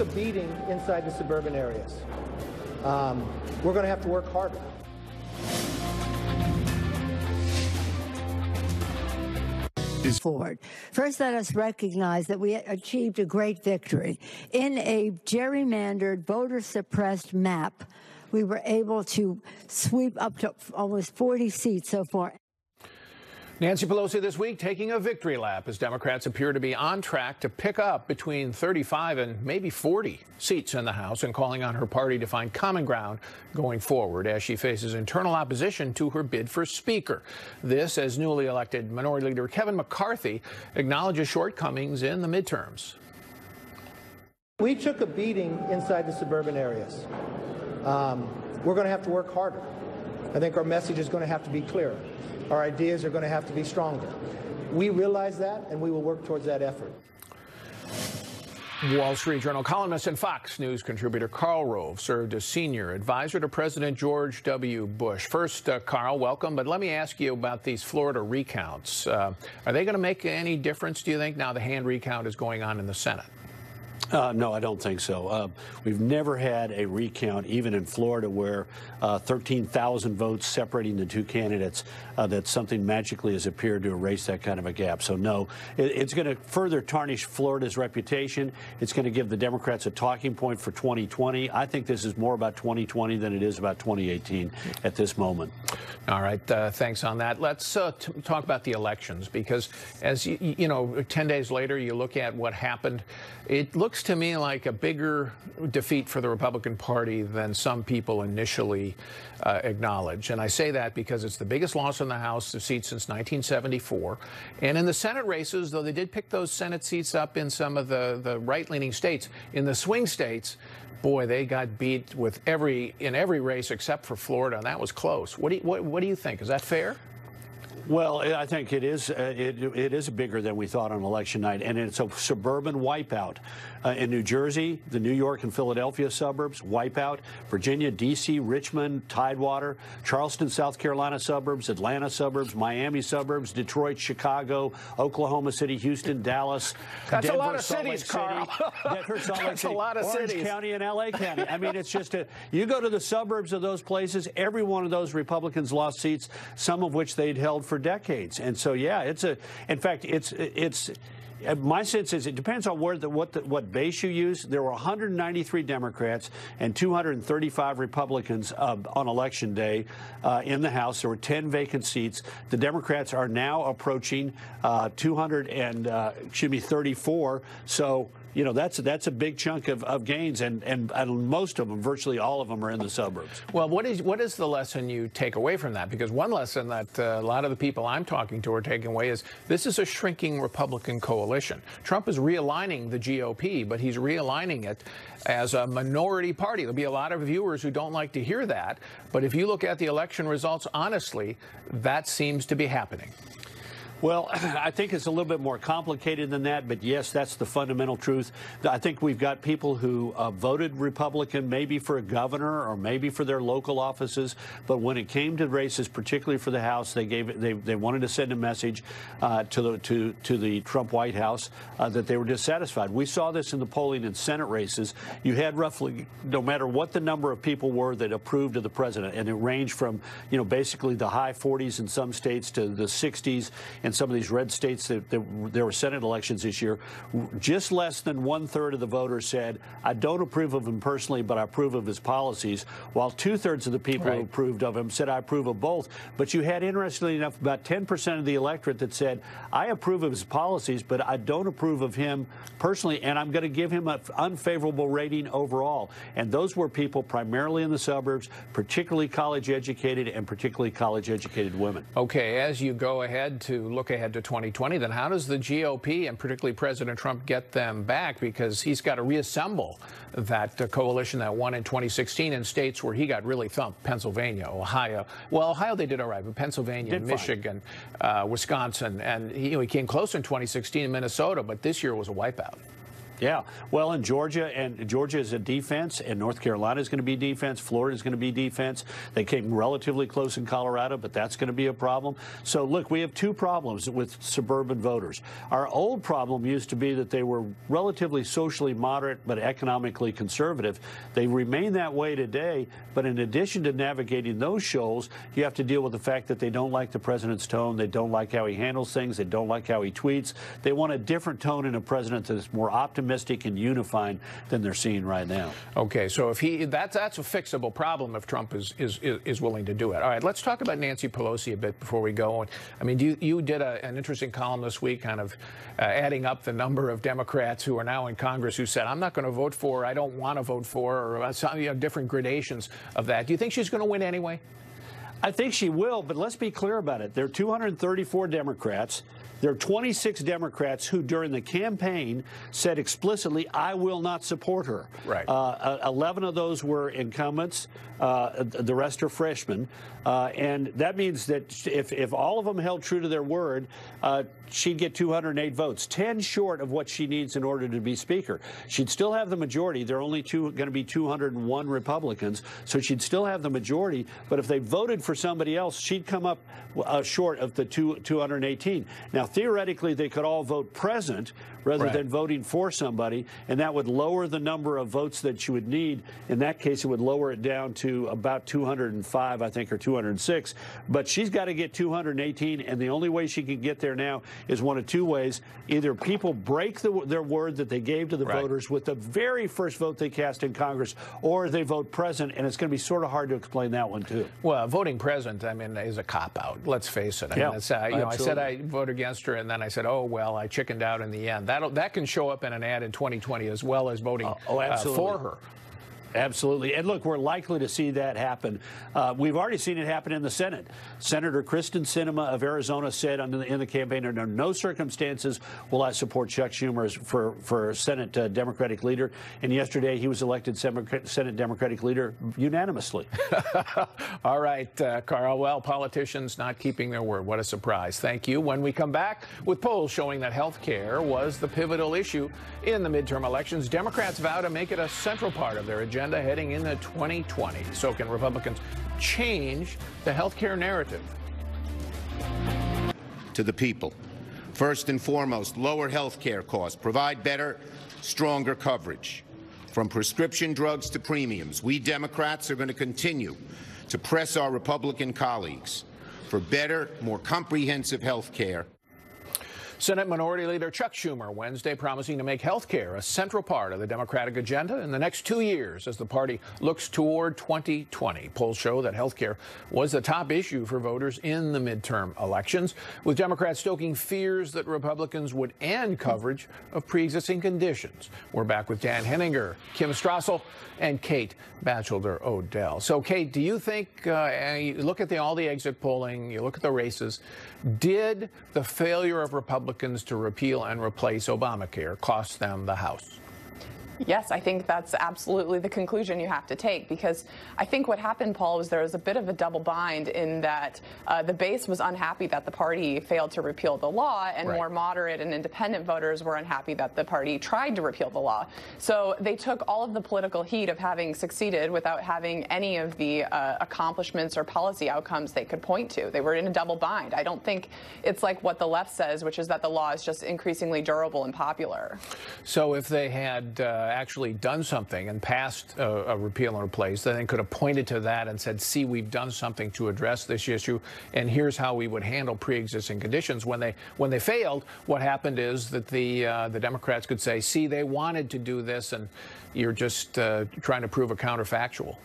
a beating inside the suburban areas. We're going to have to work harder. Forward. First, let us recognize that we achieved a great victory. In a gerrymandered, voter-suppressed map, we were able to sweep up to almost 40 seats so far. Nancy Pelosi this week taking a victory lap as Democrats appear to be on track to pick up between 35 and maybe 40 seats in the House, and calling on her party to find common ground going forward as she faces internal opposition to her bid for Speaker. This as newly elected Minority Leader Kevin McCarthy acknowledges shortcomings in the midterms. We took a beating inside the suburban areas. We're going to have to work harder. I think our message is going to have to be clearer. Our ideas are going to have to be stronger. We realize that, and we will work towards that effort. Wall Street Journal columnist and Fox News contributor Karl Rove served as senior advisor to President George W. Bush. First, Karl, welcome, but let me ask you about these Florida recounts. Are they going to make any difference, do you think, now the hand recount is going on in the Senate? No, I don't think so. We've never had a recount, even in Florida, where 13,000 votes separating the two candidates, that something magically has appeared to erase that kind of a gap. So, no, it's going to further tarnish Florida's reputation. It's going to give the Democrats a talking point for 2020. I think this is more about 2020 than it is about 2018 at this moment. All right. Thanks on that. Let's talk about the elections, because as you know, 10 days later, you look at what happened. It looks to me like a bigger defeat for the Republican Party than some people initially acknowledge. And I say that because it's the biggest loss in the House of seats since 1974. And in the Senate races, though they did pick those Senate seats up in some of the right-leaning states, in the swing states, boy, they got beat with in every race except for Florida, and that was close. What do you think? Is that fair? Well, I think it is. It is bigger than we thought on election night, and it's a suburban wipeout. In New Jersey, the New York and Philadelphia suburbs, wipeout. Virginia, D.C., Richmond, Tidewater, Charleston, South Carolina suburbs, Atlanta suburbs, Miami suburbs, Detroit, Chicago, Oklahoma City, Houston, Dallas, That's Denver, a lot of Salt cities, Lake Carl. Denver, Salt Lake That's City, a lot of Orange cities. County, and L.A. County. I mean, it's just you go to the suburbs of those places, every one of those Republicans lost seats, some of which they'd held for decades. And so, yeah, in fact, my sense is it depends on what base you use. There were 193 Democrats and 235 Republicans on Election Day in the House. There were 10 vacant seats. The Democrats are now approaching 234. So, you know, that's a big chunk of gains, and most of them, virtually all of them, are in the suburbs. Well, what is the lesson you take away from that? Because one lesson that a lot of the people I'm talking to are taking away is this is a shrinking Republican coalition. Trump is realigning the GOP, but he's realigning it as a minority party. There'll be a lot of viewers who don't like to hear that, but if you look at the election results honestly, that seems to be happening. Well, I think it's a little bit more complicated than that, but yes, that's the fundamental truth. I think we've got people who voted Republican, maybe for a governor or maybe for their local offices, but when it came to races, particularly for the House, they wanted to send a message to the Trump White House that they were dissatisfied. We saw this in the polling in Senate races. You had roughly, no matter what the number of people were that approved of the president, and it ranged from, you know, basically the high 40s in some states to the 60s in some of these red states that there were Senate elections this year. Just less than 1/3 of the voters said, I don't approve of him personally, but I approve of his policies, while 2/3 of the people who approved of him said, I approve of both. But you had, interestingly enough, about 10% of the electorate that said, I approve of his policies, but I don't approve of him personally, and I'm going to give him an unfavorable rating overall. And those were people primarily in the suburbs, particularly college-educated and particularly college-educated women. Okay, as you go ahead to look ahead to 2020, then how does the GOP and particularly President Trump get them back? Because he's got to reassemble that coalition that won in 2016 in states where he got really thumped: Pennsylvania, Ohio. Well, Ohio they did all right, but Pennsylvania, Michigan, Wisconsin, and he came close in 2016 in Minnesota, but this year was a wipeout. Yeah, well, in Georgia is a defense, and North Carolina is going to be defense. Florida is going to be defense. They came relatively close in Colorado, but that's going to be a problem. So, look, we have two problems with suburban voters. Our old problem used to be that they were relatively socially moderate but economically conservative. They remain that way today, but in addition to navigating those shoals, you have to deal with the fact that they don't like the president's tone. They don't like how he handles things. They don't like how he tweets. They want a different tone in a president that is more optimistic and unifying than they're seeing right now. Okay, so if that's a fixable problem if Trump is willing to do it. All right, let's talk about Nancy Pelosi a bit before we go. I mean, you did an interesting column this week, kind of adding up the number of Democrats who are now in Congress who said, "I'm not going to vote for," "I don't want to vote for," or some, different gradations of that. Do you think she's going to win anyway? I think she will, but let's be clear about it. There are 234 Democrats. There are 26 Democrats who, during the campaign, said explicitly, "I will not support her." Right. 11 of those were incumbents. The rest are freshmen. And that means that if all of them held true to their word, she'd get 208 votes, 10 short of what she needs in order to be Speaker. She'd still have the majority. There are only going to be 201 Republicans, so she'd still have the majority. But if they voted for somebody else, she'd come up short of the 218. Now, theoretically, they could all vote present rather than voting for somebody, and that would lower the number of votes that she would need. In that case, it would lower it down to about 205, I think, or 206. But she's got to get 218, and the only way she can get there now is one of two ways. Either people break their word that they gave to the voters with the very first vote they cast in Congress, or they vote present, and it's going to be sort of hard to explain that one, too. Well, voting present, I mean, is a cop-out. Let's face it. I mean, it's, I said I'd vote against her, and then I said, oh, well, I chickened out in the end. That can show up in an ad in 2020 as well as voting for her. Absolutely. And look, we're likely to see that happen. We've already seen it happen in the Senate. Senator Kristen Sinema of Arizona said in the campaign, under no circumstances will I support Chuck Schumer for Senate Democratic leader. And yesterday he was elected Senate Democratic leader unanimously. All right, Carl. Well, politicians not keeping their word. What a surprise. Thank you. When we come back, with polls showing that health care was the pivotal issue in the midterm elections, Democrats vow to make it a central part of their agenda heading into 2020. So can Republicans change the health care narrative? To the people. First and foremost, lower health care costs, provide better, stronger coverage. From prescription drugs to premiums, we Democrats are going to continue to press our Republican colleagues for better, more comprehensive health care. Senate Minority Leader Chuck Schumer Wednesday promising to make health care a central part of the Democratic agenda in the next 2 years as the party looks toward 2020. Polls show that health care was the top issue for voters in the midterm elections, with Democrats stoking fears that Republicans would end coverage of pre-existing conditions. We're back with Dan Henninger, Kim Strassel, and Kate Batchelder-Odell. So, Kate, do you think, you look at all the exit polling, you look at the races, did the failure of Republicans to repeal and replace Obamacare cost them the House? Yes, I think that's absolutely the conclusion you have to take, because I think what happened, Paul, was there was a bit of a double bind in that the base was unhappy that the party failed to repeal the law, and more moderate and independent voters were unhappy that the party tried to repeal the law. So they took all of the political heat of having succeeded without having any of the accomplishments or policy outcomes they could point to. They were in a double bind. I don't think it's like what the left says, which is that the law is just increasingly durable and popular. So if they had actually done something and passed a repeal and replace, then they could have pointed to that and said, see, we've done something to address this issue, and here's how we would handle pre-existing conditions. When they failed, what happened is that the Democrats could say, see, they wanted to do this, and you're just trying to prove a counterfactual.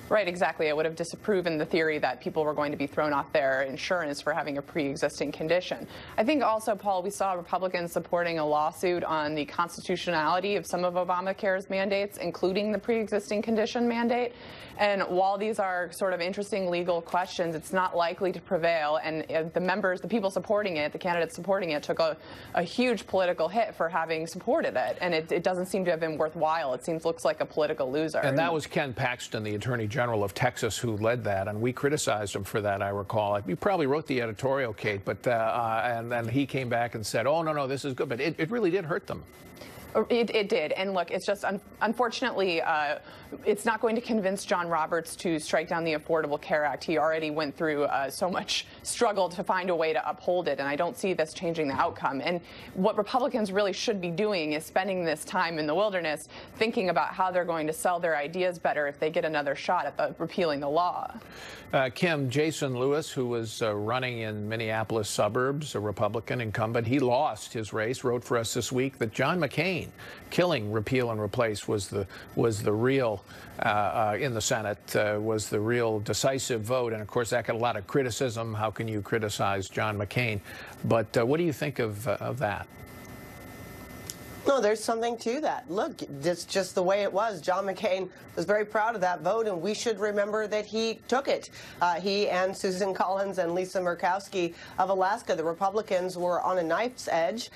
Right, exactly. It would have disproven the theory that people were going to be thrown off their insurance for having a pre-existing condition. I think also, Paul, we saw Republicans supporting a lawsuit on the constitutionality of some of Obamacare's mandates, including the pre-existing condition mandate. And while these are sort of interesting legal questions, it's not likely to prevail. And the people supporting it, the candidates supporting it, took a huge political hit for having supported it. And it doesn't seem to have been worthwhile. It looks like a political loser. And that was Ken Paxton, the Attorney General of Texas, who led that. And we criticized him for that, I recall. You probably wrote the editorial, Kate, but and then he came back and said, oh, no, this is good. But it really did hurt them. It did. And look, it's just unfortunately, it's not going to convince John Roberts to strike down the Affordable Care Act. He already went through so much struggle to find a way to uphold it, and I don't see this changing the outcome. And what Republicans really should be doing is spending this time in the wilderness thinking about how they're going to sell their ideas better if they get another shot at repealing the law. Kim, Jason Lewis, who was running in Minneapolis suburbs, a Republican incumbent, he lost his race, wrote for us this week that John McCain killing repeal and replace was the real, in the Senate, was the real decisive vote. And of course, that got a lot of criticism. How can you criticize John McCain? But what do you think of that? No, there's something to that. Look, it's just the way it was. John McCain was very proud of that vote, and we should remember that he took it. He and Susan Collins and Lisa Murkowski of Alaska, the Republicans, were on a knife's edge,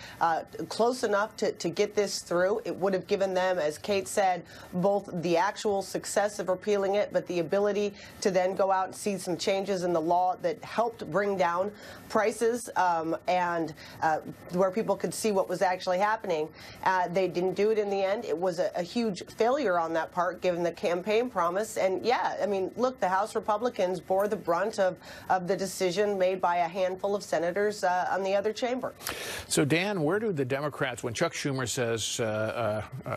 close enough to get this through. It would have given them, as Kate said, both the actual success of repealing it, but the ability to then go out and see some changes in the law that helped bring down prices and where people could see what was actually happening. They didn't do it in the end. It was a huge failure on that part, given the campaign promise. And yeah, I mean, look, the House Republicans bore the brunt of the decision made by a handful of senators on the other chamber. So, Dan, where do the Democrats, when Chuck Schumer says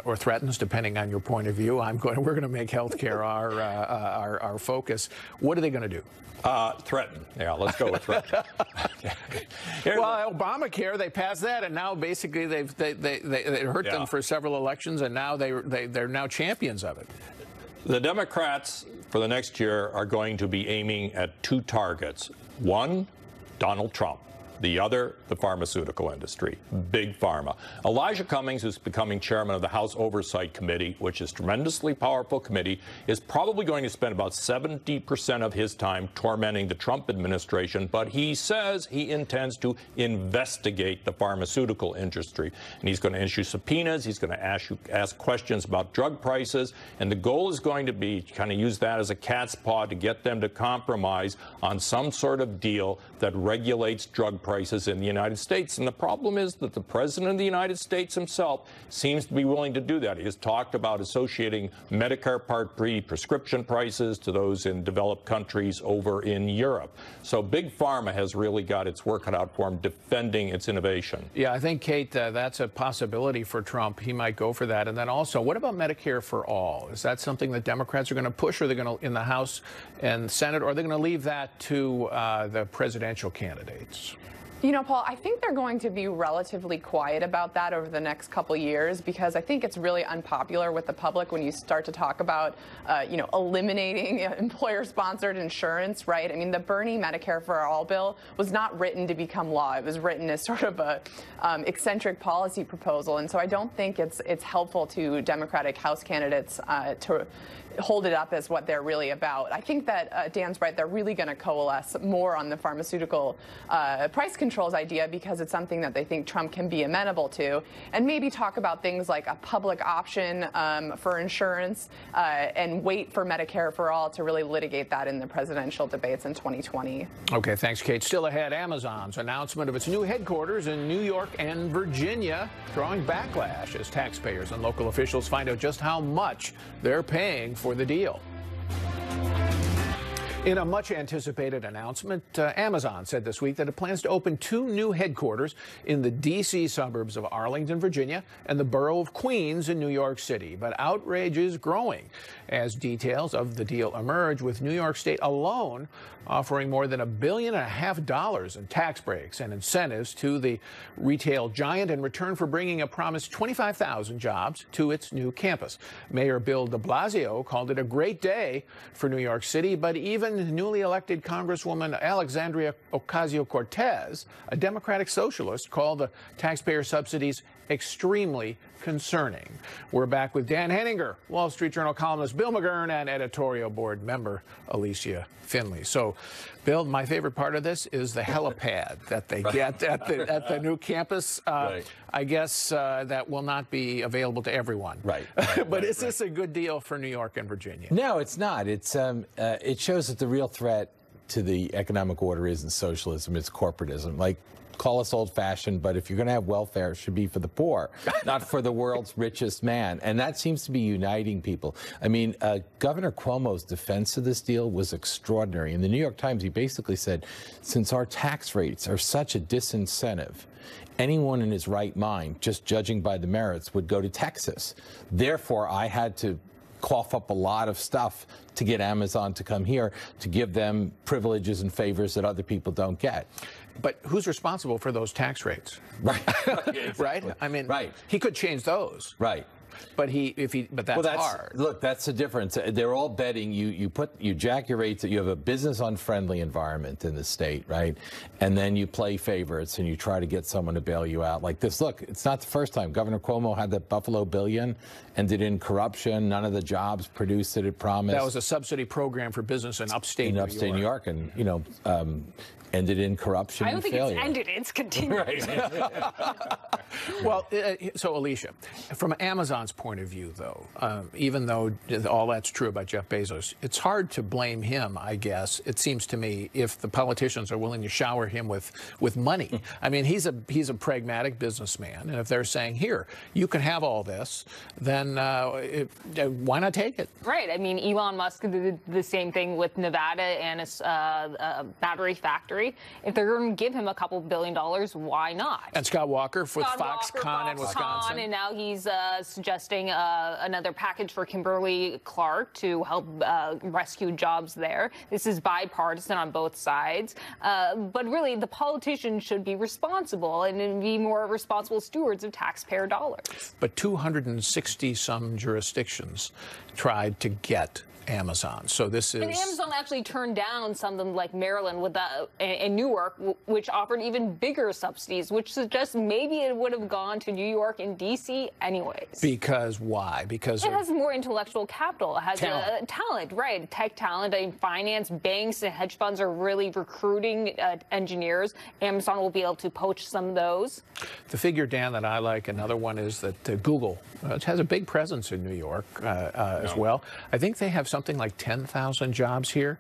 or threatens, depending on your point of view, we're going to make health care our focus, what are they going to do? Threaten. Yeah, let's go with threaten. Well, Obamacare, they passed that, and now basically it hurt them for several elections, and now they're now champions of it. The Democrats for the next year are going to be aiming at two targets. One, Donald Trump. The other, the pharmaceutical industry, big pharma. Elijah Cummings, who's becoming chairman of the House Oversight Committee, which is a tremendously powerful committee, is probably going to spend about 70% of his time tormenting the Trump administration, but he says he intends to investigate the pharmaceutical industry. And he's going to issue subpoenas, he's going to ask questions about drug prices, and the goal is going to be to kind of use that as a cat's paw to get them to compromise on some sort of deal that regulates drug prices in the United States. And the problem is that the President of the United States himself seems to be willing to do that. He has talked about associating Medicare Part B prescription prices to those in developed countries over in Europe. So Big Pharma has really got its work cut out for him defending its innovation. Yeah, I think, Kate, that's a possibility for Trump. He might go for that. And then also, what about Medicare for all? Is that something that Democrats are going to push, or are they going to, in the House and Senate, or are they going to leave that to the presidential candidates? You know, Paul, I think they're going to be relatively quiet about that over the next couple years, because I think it's really unpopular with the public when you start to talk about, eliminating employer-sponsored insurance, right? I mean, the Bernie Medicare for All bill was not written to become law. It was written as sort of a eccentric policy proposal. And so I don't think it's helpful to Democratic House candidates to hold it up as what they're really about. I think that Dan's right. They're really going to coalesce more on the pharmaceutical price controls idea, because it's something that they think Trump can be amenable to, and maybe talk about things like a public option for insurance and wait for Medicare for All to really litigate that in the presidential debates in 2020. Okay, thanks, Kate. Still ahead, Amazon's announcement of its new headquarters in New York and Virginia, drawing backlash as taxpayers and local officials find out just how much they're paying for the deal. In a much-anticipated announcement, Amazon said this week that it plans to open 2 new headquarters in the D.C. suburbs of Arlington, Virginia, and the borough of Queens in New York City. But outrage is growing as details of the deal emerge, with New York State alone offering more than $1.5 billion in tax breaks and incentives to the retail giant in return for bringing a promised 25,000 jobs to its new campus. Mayor Bill de Blasio called it a great day for New York City, but even newly elected Congresswoman Alexandria Ocasio-Cortez, a Democratic socialist, called the taxpayer subsidies extremely concerning. We're back with Dan Henninger, Wall Street Journal columnist Bill McGurn, and editorial board member Alicia Finley. So, Bill, my favorite part of this is the helipad that they get at the new campus. Right. I guess that will not be available to everyone. Right. But is this a good deal for New York and Virginia? No, it's not. It's it shows that the real threat to the economic order isn't socialism, it's corporatism. Like, call us old-fashioned, but if you're going to have welfare, it should be for the poor, not for the world's richest man. And that seems to be uniting people. I mean, Governor Cuomo's defense of this deal was extraordinary. In the New York Times, he basically said, since our tax rates are such a disincentive, anyone in his right mind, just judging by the merits, would go to Texas. Therefore, I had to cough up a lot of stuff to get Amazon to come here, to give them privileges and favors that other people don't get. But who's responsible for those tax rates? Right. Right? I mean, right. He could change those. Right. But that's hard. Look, that's the difference. They're all betting you jack your rates. You have a business unfriendly environment in the state, right? And then you play favorites and you try to get someone to bail you out like this. Look, it's not the first time. Governor Cuomo had that Buffalo billion, ended in corruption. None of the jobs produced that it promised. That was a subsidy program for business in upstate New York, and ended in corruption and failure. I don't think it's ended, it's continued. Right. Well, so Alicia, from Amazon's point of view, though, even though all that's true about Jeff Bezos, it's hard to blame him, I guess, it seems to me, if the politicians are willing to shower him with money. I mean, he's a pragmatic businessman, and if they're saying, here, you can have all this, then why not take it? Right. I mean, Elon Musk did the same thing with Nevada and a battery factory. If they're going to give him a couple $1 billion, why not? And Scott Walker with Foxconn in Wisconsin. And now he's suggesting another package for Kimberly-Clark to help rescue jobs there. This is bipartisan on both sides. But really, the politicians should be responsible and be more responsible stewards of taxpayer dollars. But 260-some jurisdictions tried to get Amazon. So this is... And Amazon actually turned down something like Maryland and Newark, which offered even bigger subsidies, which suggests maybe it would have gone to New York and D.C. anyways. Because why? Because it has more intellectual capital. It has talent, right? Tech talent, finance, banks, and hedge funds are really recruiting engineers. Amazon will be able to poach some of those. The figure, Dan, that I like, another one is that Google has a big presence in New York as well. I think they have something like 10,000 jobs here.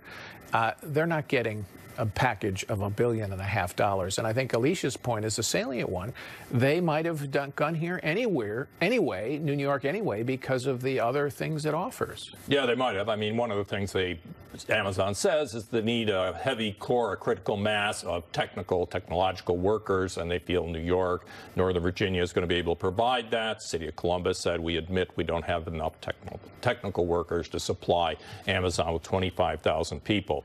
They're not getting a package of $1.5 billion. And I think Alicia's point is a salient one. They might have gone here anyway, New York anyway, because of the other things it offers. Yeah, they might have. I mean, one of the things Amazon says is the need a heavy core, a critical mass of technological workers, and they feel New York, Northern Virginia is going to be able to provide that. City of Columbus said, we admit we don't have enough technical workers to supply Amazon with 25,000 people.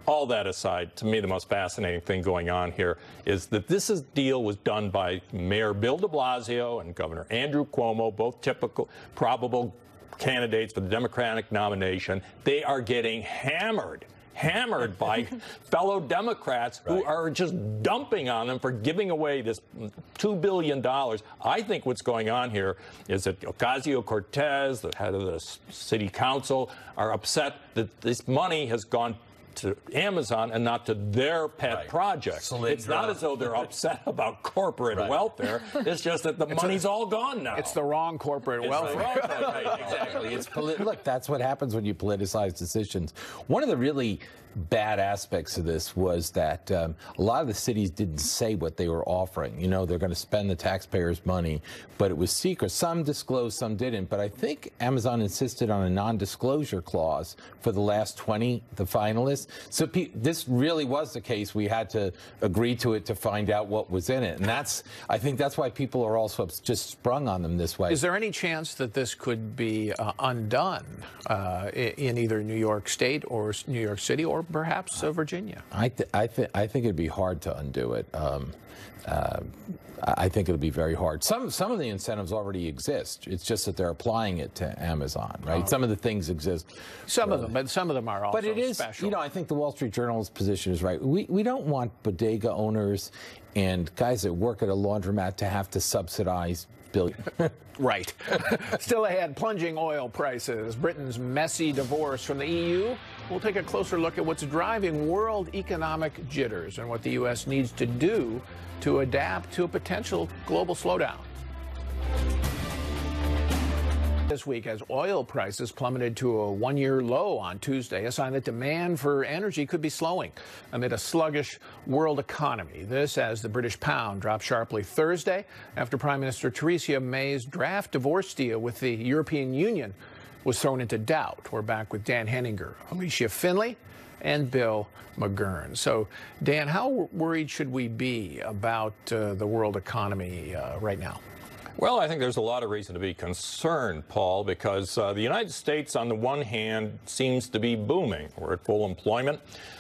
All that aside, to me, the most fascinating thing going on here is that this deal was done by Mayor Bill de Blasio and Governor Andrew Cuomo, both typical, probable candidates for the Democratic nomination. They are getting hammered by fellow Democrats who are just dumping on them for giving away this $2 billion. I think what's going on here is that Ocasio-Cortez, the head of the city council, are upset that this money has gone to Amazon and not to their pet project. It's not as though they're upset about corporate welfare. It's just that the money's all gone now. It's the wrong corporate welfare. Exactly. Look, that's what happens when you politicize decisions. One of the really bad aspects of this was that a lot of the cities didn't say what they were offering. You know, they're going to spend the taxpayers' money, but it was secret. Some disclosed, some didn't. But I think Amazon insisted on a non-disclosure clause for the last 20, the finalists. So this really was the case. We had to agree to it to find out what was in it. And I think that's why people are also just sprung on them this way. Is there any chance that this could be undone in either New York State or New York City or perhaps Virginia? I think it'd be hard to undo it. I think it'll be very hard. Some of the incentives already exist. It's just that they're applying it to Amazon, right? Some of the things exist. Some of them, but some of them are also special. But it is, special. you know, I think the Wall Street Journal's position is right. We don't want bodega owners and guys that work at a laundromat to have to subsidize billion. Right. Still ahead, plunging oil prices, Britain's messy divorce from the EU. We'll take a closer look at what's driving world economic jitters and what the U.S. needs to do to adapt to a potential global slowdown. This week, as oil prices plummeted to a one-year low on Tuesday, a sign that demand for energy could be slowing amid a sluggish world economy. This as the British pound dropped sharply Thursday after Prime Minister Theresa May's draft divorce deal with the European Union was thrown into doubt. We're back with Dan Henninger, Alicia Finley, and Bill McGurn. So, Dan, how worried should we be about the world economy right now? Well, I think there's a lot of reason to be concerned, Paul, because the United States, on the one hand, seems to be booming. We're at full employment.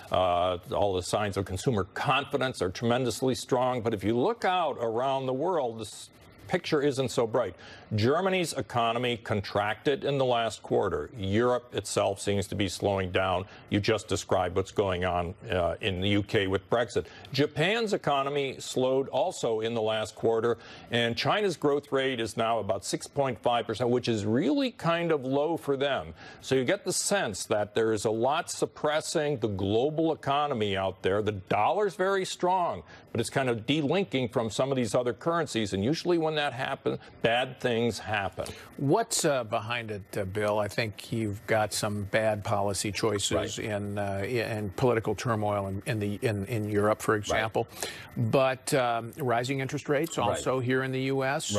All the signs of consumer confidence are tremendously strong. But if you look out around the world, this picture isn't so bright. Germany's economy contracted in the last quarter. Europe itself seems to be slowing down. You just described what's going on in the UK with Brexit. Japan's economy slowed also in the last quarter, and China's growth rate is now about 6.5%, which is really kind of low for them. So you get the sense that there is a lot suppressing the global economy out there. The dollar's very strong, but it's kind of delinking from some of these other currencies, and usually when that happens, bad things happen. What's behind it, Bill? I think you've got some bad policy choices in political turmoil in Europe, for example, but rising interest rates also here in the U.S.,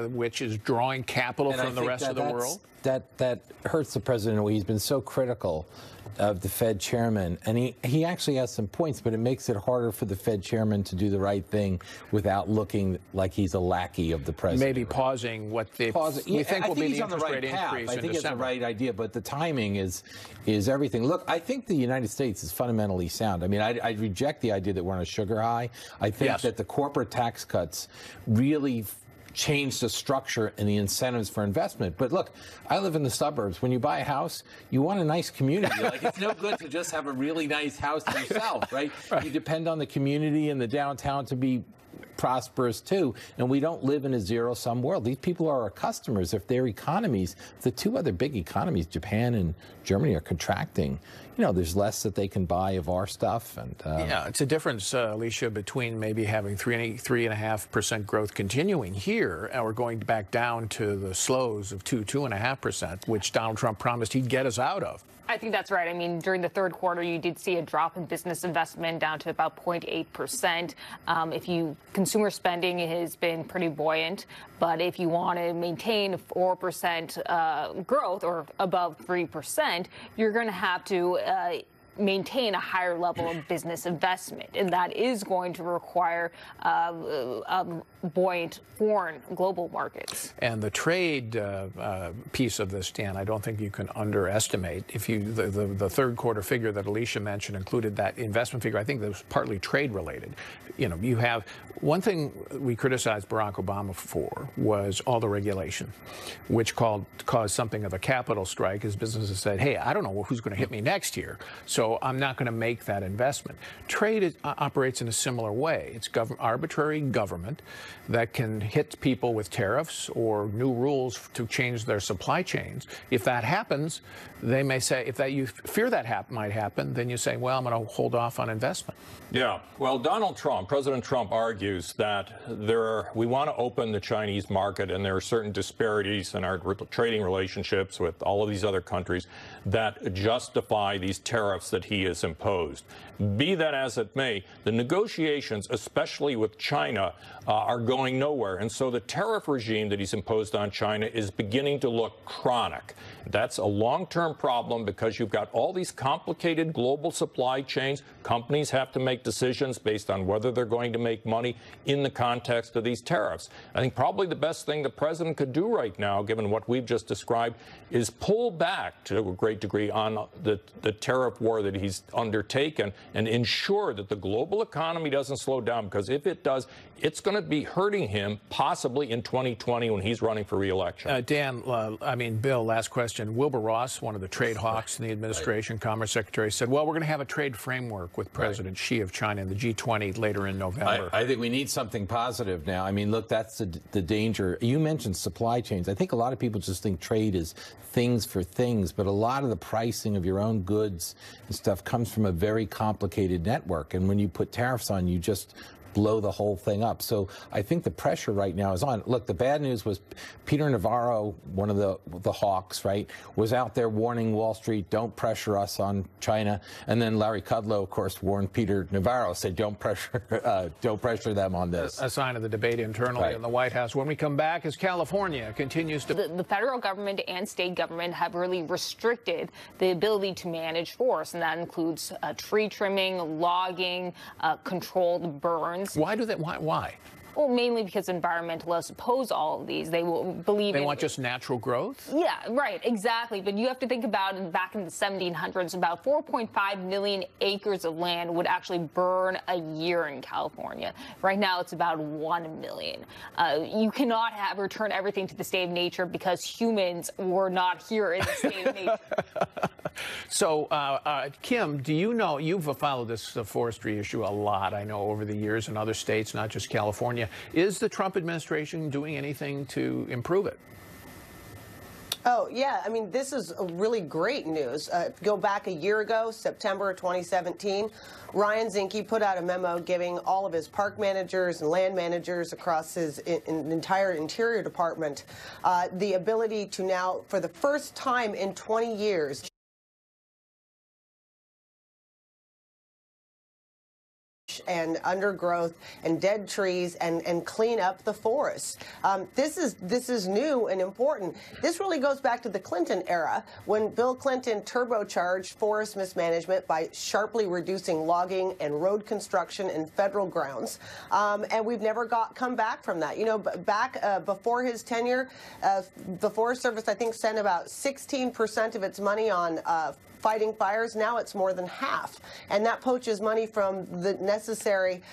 which is drawing capital from the rest of the world. That hurts the president. He's been so critical of the Fed chairman, and he actually has some points, but it makes it harder for the Fed chairman to do the right thing without looking like he's a lackey of the president. Maybe pausing what we think will be the interest rate increase I think it's the right idea, but the timing is everything. Look, I think the United States is fundamentally sound. I mean, I reject the idea that we're on a sugar high. I think that the corporate tax cuts really change the structure and the incentives for investment. But look, I live in the suburbs. When you buy a house, you want a nice community. Like, it's no good to just have a really nice house yourself, right? You depend on the community and the downtown to be prosperous too, and we don't live in a zero-sum world. These people are our customers. If their economies, the two other big economies, Japan and Germany, are contracting, there's less that they can buy of our stuff. And yeah, it's a difference, Alicia, between maybe having 3.5% growth continuing here, and we're going back down to the slows of 2.5%, which Donald Trump promised he'd get us out of. I think that's right. I mean, during the third quarter, you did see a drop in business investment down to about 0.8%. Consumer spending has been pretty buoyant, but if you want to maintain 4% growth or above 3%, you're going to have to maintain a higher level of business investment, and that is going to require buoyant foreign global markets. And the trade piece of this, Dan, I don't think you can underestimate. If the third quarter figure that Alicia mentioned included that investment figure, I think that was partly trade related. You have one thing we criticized Barack Obama for was all the regulation, which caused something of a capital strike as businesses said, hey, I don't know who's going to hit me next year, so I'm not going to make that investment. Trade operates in a similar way. It's arbitrary government that can hit people with tariffs or new rules to change their supply chains. If that happens, they may say, if you fear that might happen, then you say, well, I'm going to hold off on investment. Yeah. Well, President Trump argues that we want to open the Chinese market, and there are certain disparities in our trading relationships with all of these other countries that justify these tariffs that he has imposed. Be that as it may, the negotiations, especially with China, are going nowhere. And so the tariff regime that he's imposed on China is beginning to look chronic. That's a long-term problem because you've got all these complicated global supply chains. Companies have to make decisions based on whether they're going to make money in the context of these tariffs. I think probably the best thing the president could do right now, given what we've just described, is pull back to a great degree on the tariff war that he's undertaken and ensure that the global economy doesn't slow down, because if it does, it's going to be hurting him possibly in 2020 when he's running for re-election. Dan, Bill, last question. Wilbur Ross, one of the trade hawks in the administration, Commerce Secretary, said, well, we're going to have a trade framework with President Xi of China and the G20 later in November. I think we need something positive now. I mean, look, that's the danger. You mentioned supply chains. I think a lot of people just think trade is things for things, but a lot of the pricing of your own goods and stuff comes from a very complicated network. And when you put tariffs on, you just blow the whole thing up. So I think the pressure right now is on. Look, the bad news was Peter Navarro, one of the hawks, right, was out there warning Wall Street, don't pressure us on China. And then Larry Kudlow, of course, warned Peter Navarro, said don't pressure them on this. A sign of the debate internally in the White House. When we come back, as California continues to... The federal government and state government have really restricted the ability to manage forests, and that includes tree trimming, logging, controlled burns. Why do that? Why? Well, mainly because environmentalists oppose all of these. They will believe they want just natural growth? Yeah, right, exactly. But you have to think about back in the 1700s, about 4.5 million acres of land would actually burn a year in California. Right now, it's about 1 million. You cannot return everything to the state of nature because humans were not here in the state of nature. So, Kim, do you know, you've followed this forestry issue a lot, I know, over the years in other states, not just California. Is the Trump administration doing anything to improve it? Oh, yeah. I mean, this is really great news. Go back a year ago, September 2017, Ryan Zinke put out a memo giving all of his park managers and land managers across his entire Interior Department the ability to now, for the first time in 20 years, and undergrowth and dead trees and clean up the forests. This is new and important. This really goes back to the Clinton era when Bill Clinton turbocharged forest mismanagement by sharply reducing logging and road construction in federal grounds. And we've never come back from that. You know, back before his tenure, the Forest Service, I think, spent about 16% of its money on fighting fires. Now it's more than half. And that poaches money from the necessary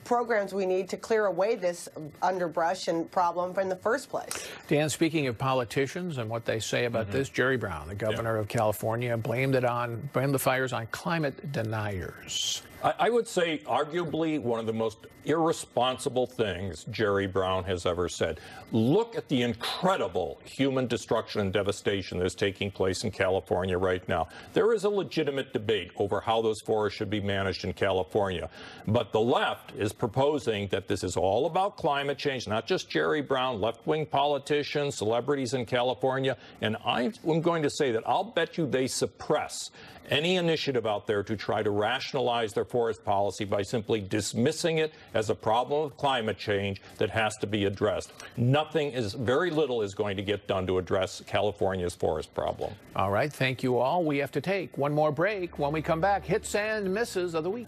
programs we need to clear away this underbrush and problem in the first place. Dan, speaking of politicians and what they say about this, Jerry Brown, the governor of California, blamed the fires on climate deniers. I would say arguably one of the most irresponsible things Jerry Brown has ever said. Look at the incredible human destruction and devastation that is taking place in California right now. There is a legitimate debate over how those forests should be managed in California. But the left is proposing that this is all about climate change, not just Jerry Brown, left-wing politicians, celebrities in California. And I'm going to say that I'll bet you they suppress any initiative out there to try to rationalize their forest policy by simply dismissing it as a problem of climate change that has to be addressed. Very little is going to get done to address California's forest problem. All right, thank you all. We have to take one more break. When we come back, hits and misses of the week.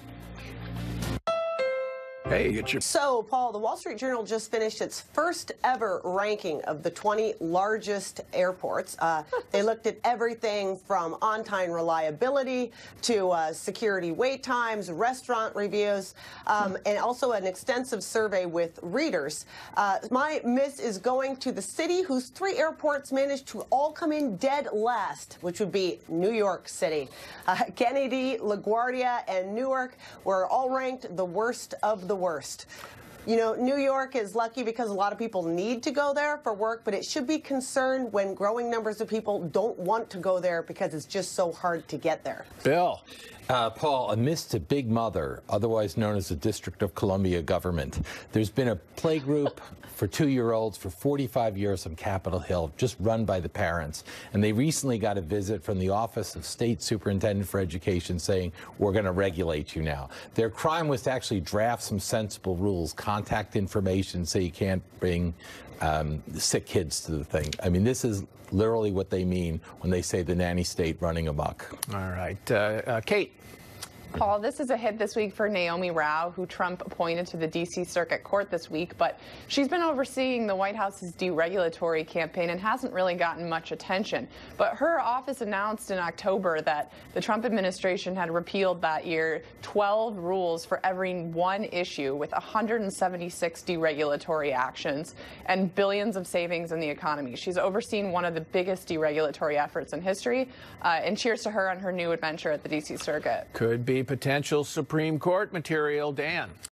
Hey, So, Paul, the Wall Street Journal just finished its first ever ranking of the 20 largest airports. They looked at everything from on-time reliability to security wait times, restaurant reviews, and also an extensive survey with readers. My miss is going to the city whose 3 airports managed to all come in dead last, which would be New York City. Kennedy, LaGuardia, and Newark were all ranked the worst of the worst. You know, New York is lucky because a lot of people need to go there for work, but it should be concerned when growing numbers of people don't want to go there because it's just so hard to get there. Bill. Paul, a miss to Big Mother, otherwise known as the District of Columbia government. There's been a play group for 2-year-olds for 45 years on Capitol Hill, just run by the parents. And they recently got a visit from the Office of State Superintendent for Education saying, we're going to regulate you now. Their crime was to actually draft some sensible rules, contact information, so you can't bring sick kids to the thing. I mean, this is literally what they mean when they say the nanny state running amok. All right. Kate. Paul, this is a hit this week for Naomi Rao, who Trump appointed to the D.C. Circuit Court this week, but she's been overseeing the White House's deregulatory campaign and hasn't really gotten much attention. But her office announced in October that the Trump administration had repealed that year 12 rules for every one issue, with 176 deregulatory actions and billions of savings in the economy. She's overseen one of the biggest deregulatory efforts in history, and cheers to her on her new adventure at the D.C. Circuit. Could be potential Supreme Court material. Dan.